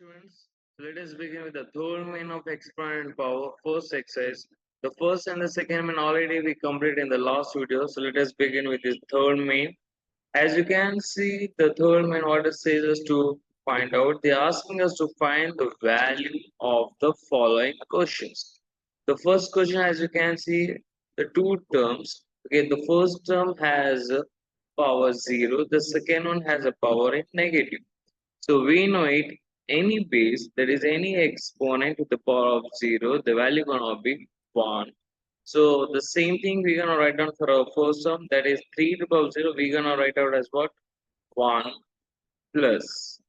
Students, so let us begin with the third main of exponent power, first exercise. The first and the second main already we completed in the last video, so let us begin with this third main. As you can see, the third main what it says us to find out, they are asking us to find the value of the following questions. The first question, as you can see, the two terms. Okay, the first term has a power 0, the second one has a power in negative. So we know it any base, that is any exponent to the power of 0, the value gonna be 1. So the same thing we're gonna write down for our first term, that is 3 to the power of 0, we're gonna write out as what? 1 plus.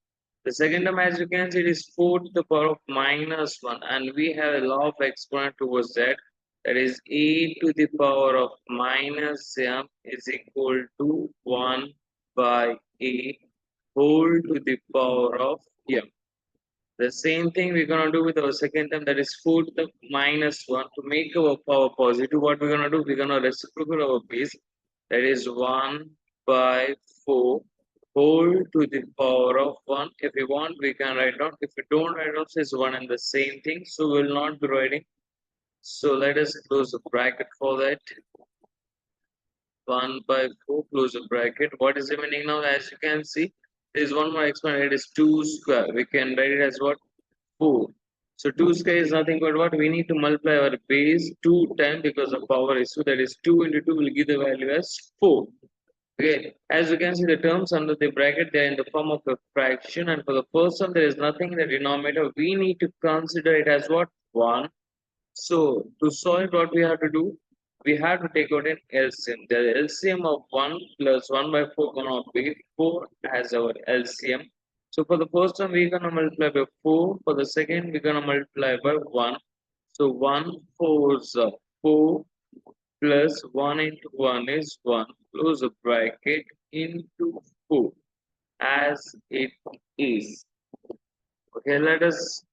The second term, as you can see, it is 4 to the power of minus 1, and we have a law of exponent towards that. That is e to the power of minus m is equal to 1 by a whole to the power of m. The same thing we're gonna do with our second term, that is 4 to the minus 1. To make our power positive, what we're gonna do? We're gonna reciprocate our base, that is 1 by 4 whole to the power of 1. If we want, we can write down. If we don't write down, it's 1 and the same thing. So we'll not be writing. So let us close the bracket for that. 1 by 4, close the bracket. What is remaining now? As you can see, there is one more exponent. It is 2 square. We can write it as what? 4. So 2 square is nothing but what? We need to multiply our base 2 times because the power is 2. That is 2 into 2 will give the value as 4. Okay. As you can see, the terms under the bracket, they are in the form of a fraction. And for the first one, there is nothing in the denominator. We need to consider it as what? 1. So to solve what we have to do, we have to take out an LCM. The LCM of 1 plus 1 by 4 gonna be 4 as our LCM. So for the first one, we're gonna multiply by 4. For the second, we're gonna multiply by 1. So 1 4 is 4 plus 1 into 1 is 1. Close the bracket into 4 as it is. Okay, let us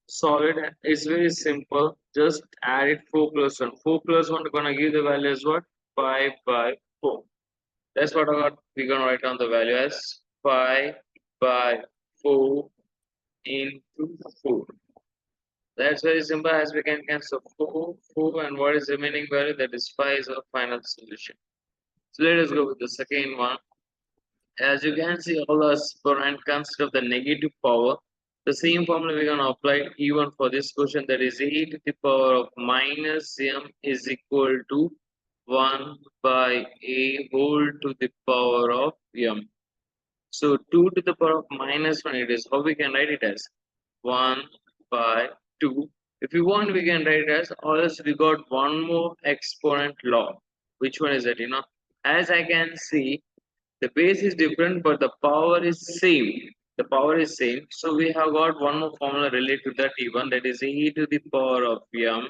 solve it. It's very simple. Just add it 4 plus 1. 4 plus 1 is gonna give the value as what? 5 by 4. That's what I got. We're gonna write down the value as 5 by 4 into 4. That's very simple, as we can cancel 4, 4, and what is the remaining value? That is 5 is our final solution. So let us go with the second one. As you can see, all the exponent consist of the negative power. The same formula we're going to apply even for this question, that is e to the power of minus m is equal to 1 by a whole to the power of m. So 2 to the power of minus 1, it is how we can write it as 1 by 2. If you want, we can write it as, or else we got one more exponent law. Which one is that? As I can see, the base is different, but the power is same. The power is same. So we have got one more formula related to that even, that is e to the power of m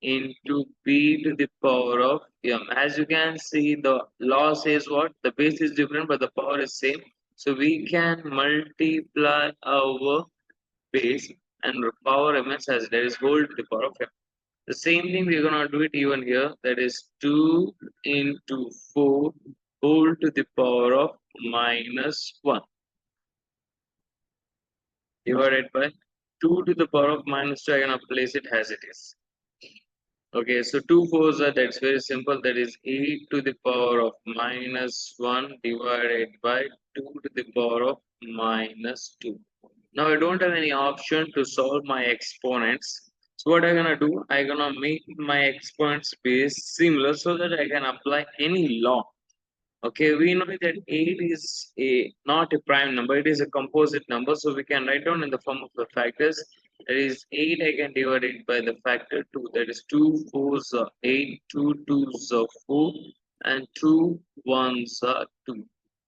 into b to the power of m. As you can see, the law says what? The base is different, but the power is same. So we can multiply our base and power ms as that is whole to the power of m. The same thing we're gonna do it even here. That is 2 into 4 whole to the power of minus 1 divided by 2 to the power of minus 2. I'm gonna place it as it is. Okay, so 2 fours are, that's very simple. That is 8 to the power of minus 1 divided by 2 to the power of minus 2. Now I don't have any option to solve my exponents. So what I'm gonna do, I'm gonna make my exponents base similar so that I can apply any law. Okay, we know that 8 is a not a prime number, it is a composite number, so we can write down in the form of the factors. That is 8, I can divide it by the factor 2. That is 2 fours are 8, 2 twos are 4, and 2 ones are 2.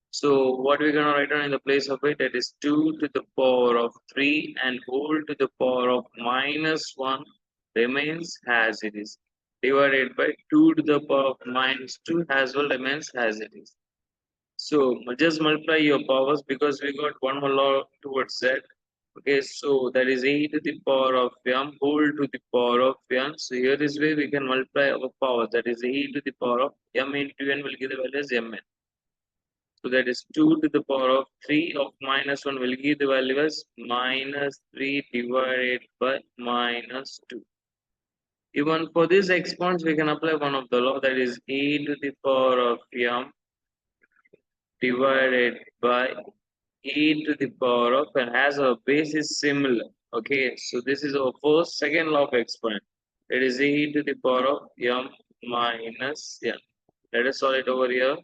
So what we're gonna write down in the place of it, that is 2 to the power of 3 and whole to the power of minus 1 remains as it is, divided by 2 to the power of minus 2 as well remains as it is. So just multiply your powers because we got one more law towards that. Okay, so that is e to the power of m whole to the power of n. So here this way we can multiply our powers. That is e to the power of m into n will give the value as mn. So that is 2 to the power of 3 of minus 1 will give the value as minus 3 divided by minus 2. Even for this exponents, we can apply one of the law, that is e to the power of m divided by e to the power of, and has a base is similar. Okay, so this is our first second law of exponent. It is e to the power of m minus n. Let us solve it over here.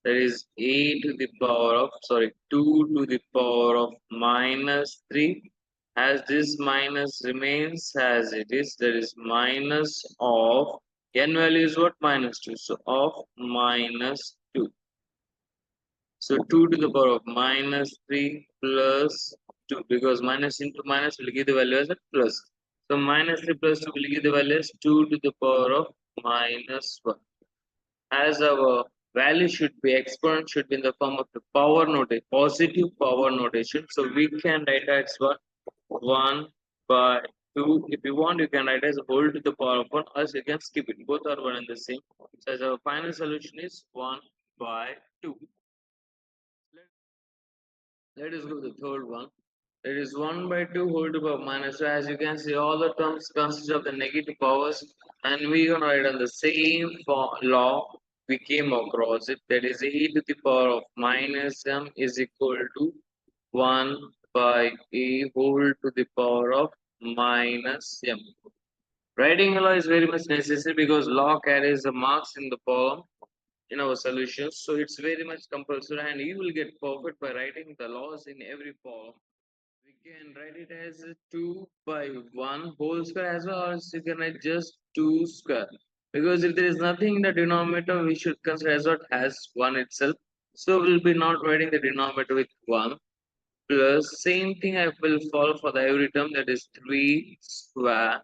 That is e to the power of, sorry, 2 to the power of minus 3, as this minus remains as it is, that is minus of n value is what, minus 2, so of minus 2. So 2 to the power of minus 3 plus 2, because minus into minus will give the value as a plus. So minus 3 plus 2 will give the value as 2 to the power of minus 1. As our value should be, exponent should be in the form of the power notation, positive power notation. So we can write as what, 1 by 2. If you want, you can write as whole to the power of 1, or you can skip it. Both are one and the same. So as our final solution is 1 by 2. Let us go to the third one. It is 1 by 2 whole to the power minus. So as you can see, all the terms consist of the negative powers, and we're gonna write on the same law we came across it. That is e to the power of minus m is equal to 1 by a whole to the power of minus m. Writing a law is very much necessary because law carries the marks in the column in our solutions. So it's very much compulsory, and you will get perfect by writing the laws in every column. We can write it as 2 by 1 whole square as well, or you can write just 2 square. Because if there is nothing in the denominator, we should consider as what has 1 itself. So we'll be not writing the denominator with 1. Plus, same thing I will follow for the every term, that is 3 square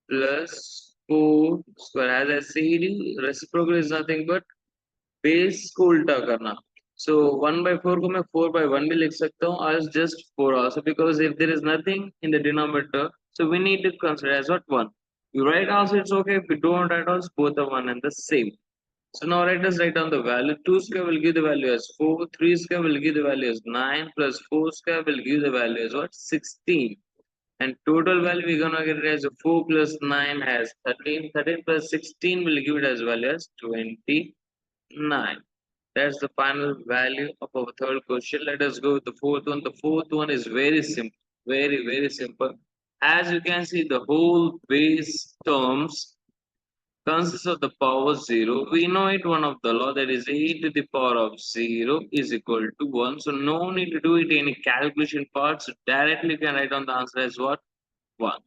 plus 4 square. As I said, reciprocal is nothing but base को उल्टा करना. So 1/4 को मैं 4/1 भी लिख सकता हूँ as just 4 also, because if there is nothing in the denominator, so we need to consider as what, 1. You write also, it's okay. If you don't write also, both are one and the same. So now let us write down the value. 2 square will give the value as 4, 3 square will give the value as 9, plus 4 square will give the value as what, 16. And total value we're gonna get it as 4 plus 9 has 13, 13 plus 16 will give it as value as 29. That's the final value of our third question. Let us go with the fourth one. The fourth one is very simple, very, very simple. As you can see, the whole base terms consists of the power 0. We know it, one of the law, that is e to the power of 0 is equal to 1. So no need to do it any calculation part. So directly you can write on the answer as what? 1.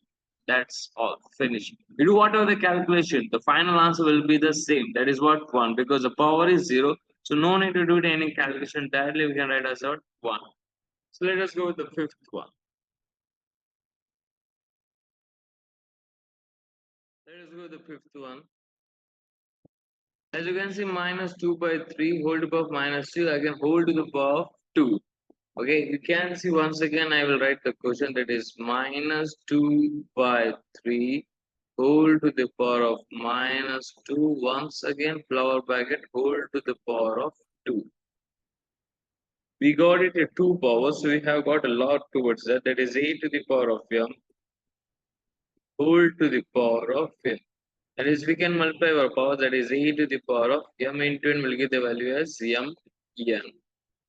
That's all. Finish. You do whatever the calculation, the final answer will be the same. That is what, 1, because the power is 0. So no need to do it any calculation. Directly we can write as what, 1. So let us go with the fifth one. Let us go with the fifth one. As you can see, minus 2 by 3 whole to the power of minus 2, again whole to the power of 2. Okay, you can see once again, I will write the question, that is minus 2 by 3 whole to the power of minus 2. Once again, flower bracket whole to the power of 2. We got it at 2 powers, so we have got a lot towards that. That is a to the power of m whole to the power of n. That is, we can multiply our power, that is e to the power of m into n will give the value as m n.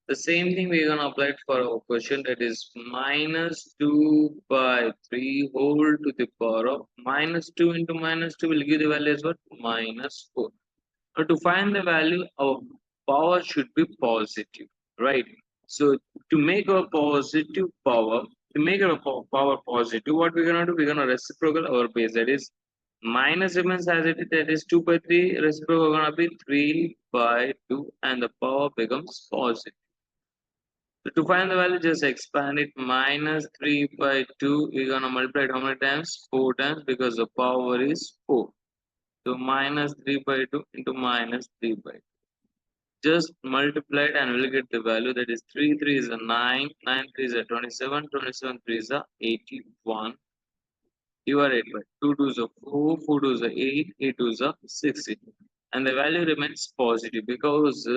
The same thing we're going to apply it for our question, that is minus 2 by 3 whole to the power of minus 2 into minus 2 will give the value as what? Minus 4. Now to find the value, our power should be positive, right? So to make our positive power, to make our power positive, what we're going to do, we're going to reciprocal our base, that is minus remains as it is, that is 2 by 3, reciprocal going to be 3 by 2, and the power becomes positive. So to find the value, just expand it. Minus 3 by 2, we're going to multiply it how many times? 4 times, because the power is 4. So minus 3 by 2 into minus 3 by 2. Just multiply it and we'll get the value, that is 3 3 is a 9, 9 3 is a 27, 27 3 is a 81. Divided by 2 2 is a 4, 4 2 is a 8, 8 2 is a 16. and the value remains positive because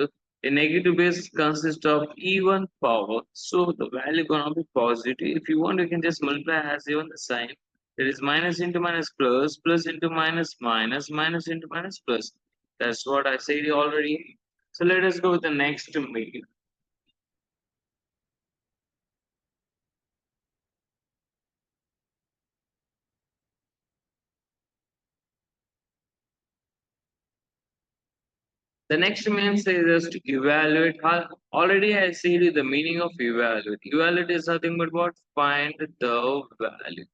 a negative base consists of even power, so the value gonna be positive. If you want, you can just multiply as even the sign. That is minus into minus plus, plus into minus minus, minus into minus plus. That's what I said already. So let us go with the next meeting. The next means is us to evaluate. How, already I said you the meaning of evaluate. Evaluate is nothing but what? Find the value.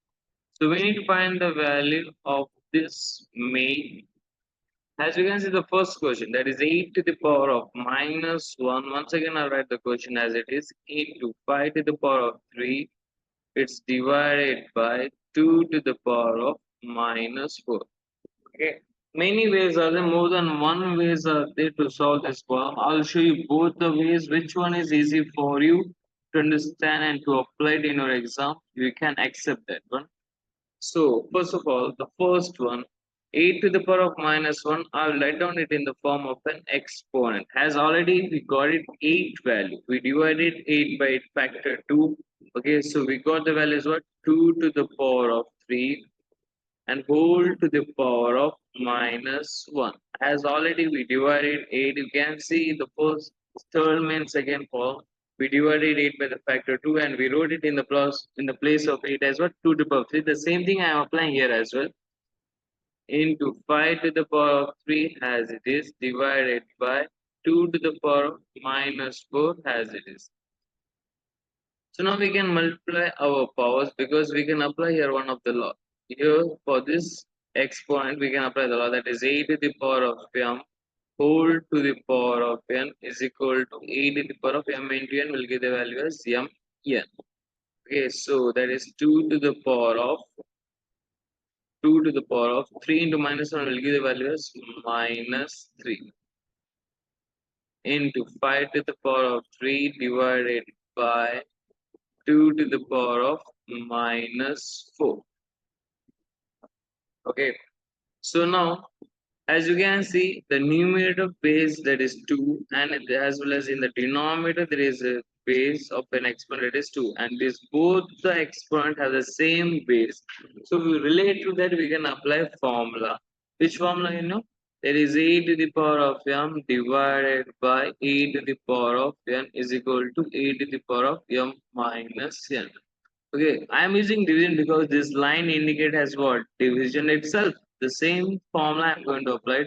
So we need to find the value of this main. As we can see the first question, that is 8 to the power of minus 1. Once again I'll write the question as it is. 8 to 5 to the power of 3. It's divided by 2 to the power of minus 4. Okay. Many ways are there, more than one ways are there to solve this problem. I'll show you both the ways, which one is easy for you to understand and to apply it in your exam. You can accept that one. So, first of all, the first one, 8 to the power of minus 1, I'll write down it in the form of an exponent. As already we got it 8 value. We divided 8 by 8 factor 2. Okay, so we got the values what? 2 to the power of 3 and whole to the power of minus 1. As already we divided 8, you can see the first third main second column. We divided 8 by the factor 2 and we wrote it in the plus in the place of 8 as what? 2 to the power of 3. The same thing I am applying here as well. Into 5 to the power of 3 as it is divided by 2 to the power of minus 4 as it is. So now we can multiply our powers because we can apply here one of the law. Here for this exponent we can apply the law, that is 8 to the power of m whole to the power of n is equal to 8 to the power of m into n will give the value as m n. Okay, so that is 2 to the power of 2 to the power of 3 into minus 1 will give the value as minus 3 into 5 to the power of 3 divided by 2 to the power of minus 4. Okay, so now as you can see the numerator base, that is 2, and as well as in the denominator there is a base of an exponent, that is 2, and this both the exponent have the same base. So we relate to that, we can apply formula. Which formula you know? There is 8 to the power of m divided by 8 to the power of n is equal to 8 to the power of m minus n. Okay, I am using division because this line indicate as what? Division itself. The same formula I am going to apply.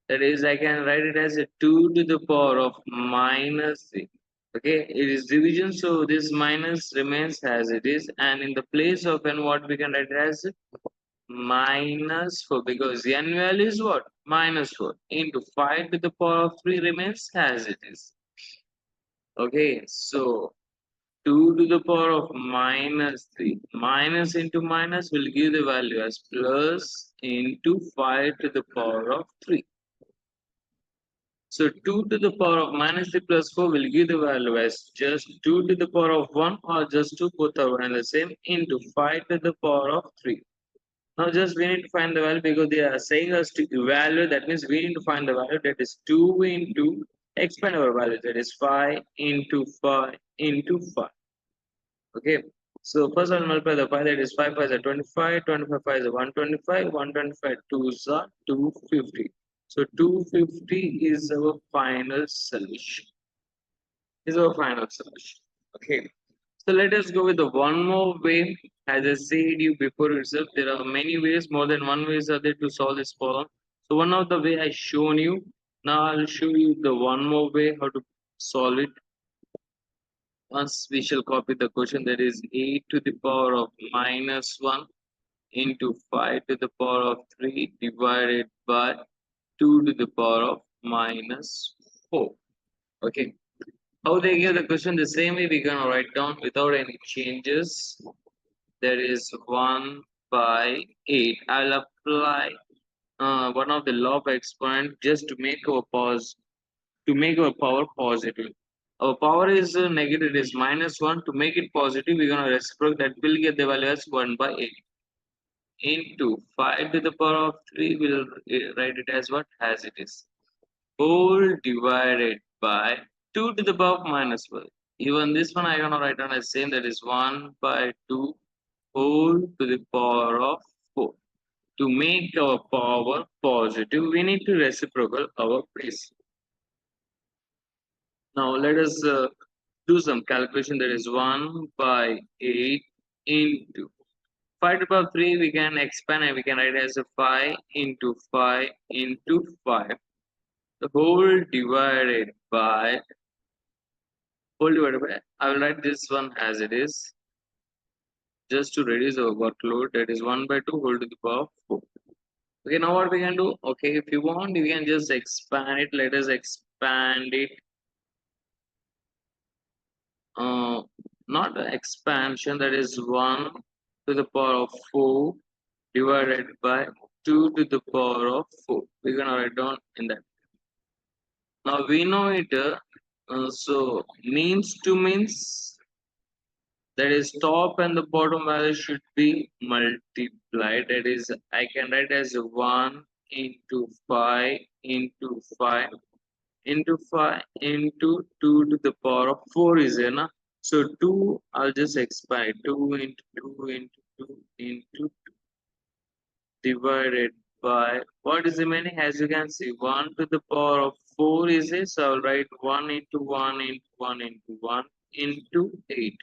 That is, I can write it as a 2 to the power of minus 3. Okay, it is division, so this minus remains as it is, and in the place of n, what we can write it as minus 4 because n value is what? Minus 4 into 5 to the power of 3 remains as it is. Okay, so 2 to the power of minus 3. Minus into minus will give the value as plus into 5 to the power of 3. So 2 to the power of minus 3 plus 4 will give the value as just 2 to the power of 1 or just 2, both are one and the same, into 5 to the power of 3. Now just we need to find the value because they are saying us to evaluate. That means we need to find the value, that is 2 into expand our value, that is 5 into 5 into 5. Okay, so first I'll multiply the 5, that is 5 5 is 25, 25 5 is 125, 125 2s are 250. So 250 is our final solution. Is our final solution. Okay, so let us go with the one more way. As I said you before itself, there are many ways, more than one ways are there to solve this problem. So one of the way I shown you. Now I'll show you the one more way how to solve it. Once we shall copy the question, that is 8 to the power of minus 1 into 5 to the power of 3 divided by 2 to the power of minus 4. Okay. How they give the question the same way we can write down without any changes. There is 1 by 8. I'll apply one of the law of exponent just to make our power positive. Our power is negative, it is minus 1. To make it positive, we're going to reciprocate, that will get the value as 1 by 8 into 5 to the power of 3. We'll write it as what? As it is. whole divided by 2 to the power of minus 1. Even this one I gonna write down as same, that is 1 by 2 whole to the power of 4. To make our power positive, we need to reciprocal our base. Now let us do some calculation, that is 1 by 8 into 5 to the power of 3, we can expand and we can write as a 5 into 5 into 5. The whole divided by, I will write this one as it is, just to reduce our workload, that is 1 by 2 whole to the power of 4. Okay, now what we can do, okay, if you want, you can just expand it. Let us expand it. Not the expansion, that is 1 to the power of 4 divided by 2 to the power of 4. We're gonna write down in that. Now we know it, so means to means, that is top and the bottom value should be multiplied. That is, I can write as 1 into 5 into 5 into 5 into 2 to the power of 4 is enough. So 2, I'll just expand 2 into 2 into 2 into 2 divided by, what is remaining? As you can see, 1 to the power of 4 is this. So I'll write 1 into 1 into 1 into 1 into 8.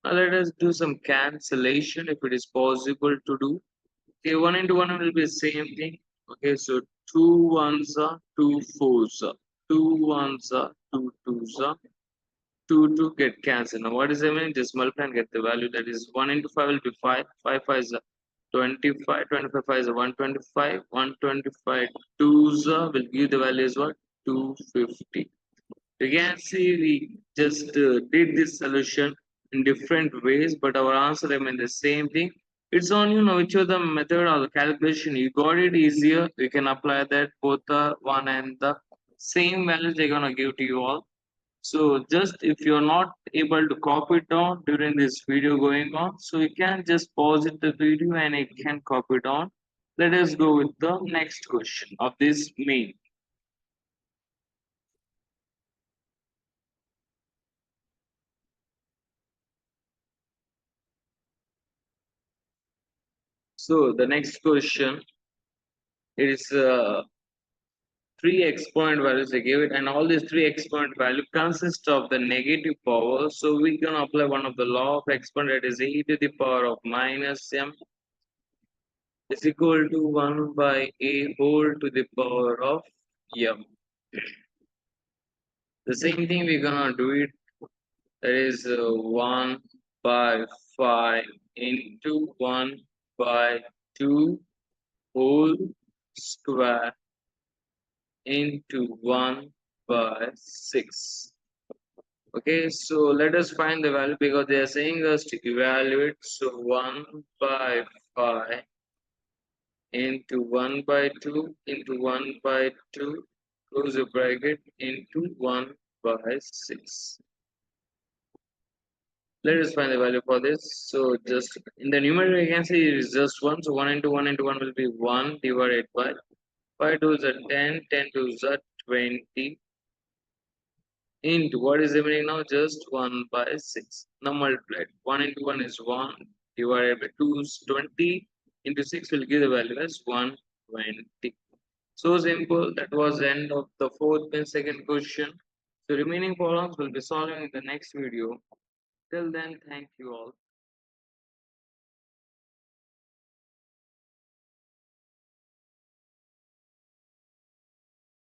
Now let us do some cancellation if it is possible to do. Okay, 1 into 1 will be the same thing. Okay, so 2 ones are 2 fours are 2 ones are 2 twos are 2 to get cancelled. Now what is the meaning? Just multiply and get the value. That is 1 into 5 will be 5. 5 5 is 25. 25 5 is 125. 125 twos will give the value as what? 250. You can see we just did this solution in different ways, but our answer remained the same thing. It's on you now which of the method or the calculation you got it easier. You can apply that both the one and the same values they're gonna give to you all. So just if you're not able to copy it down during this video going on, so you can just pause it the video and you can copy it down. Let us go with the next question of this main. So the next question is three exponent values they gave it, and all these three exponent value consist of the negative power. So we can apply one of the law of exponent, that is e to the power of minus m is equal to 1 by a whole to the power of m. The same thing we're gonna do it, that is 1 by 5 into 1 by 2 whole square into 1 by 6. Okay, so let us find the value because they are saying us to evaluate. So 1 by 5 into 1 by 2 into 1 by 2 close the bracket into 1 by 6. Let us find the value for this. So just in the numerator you can see it is just 1. So 1 into 1 into 1 will be 1 divided by 5 2s are 10, 10 2s are 20 into what is remaining now, just 1 by 6. Now multiply 1 into 1 is 1 divided by 2 is 20 into 6 will give the value as 120. So simple. That was the end of the fourth and second question. So remaining problems will be solving in the next video. Till then, thank you all.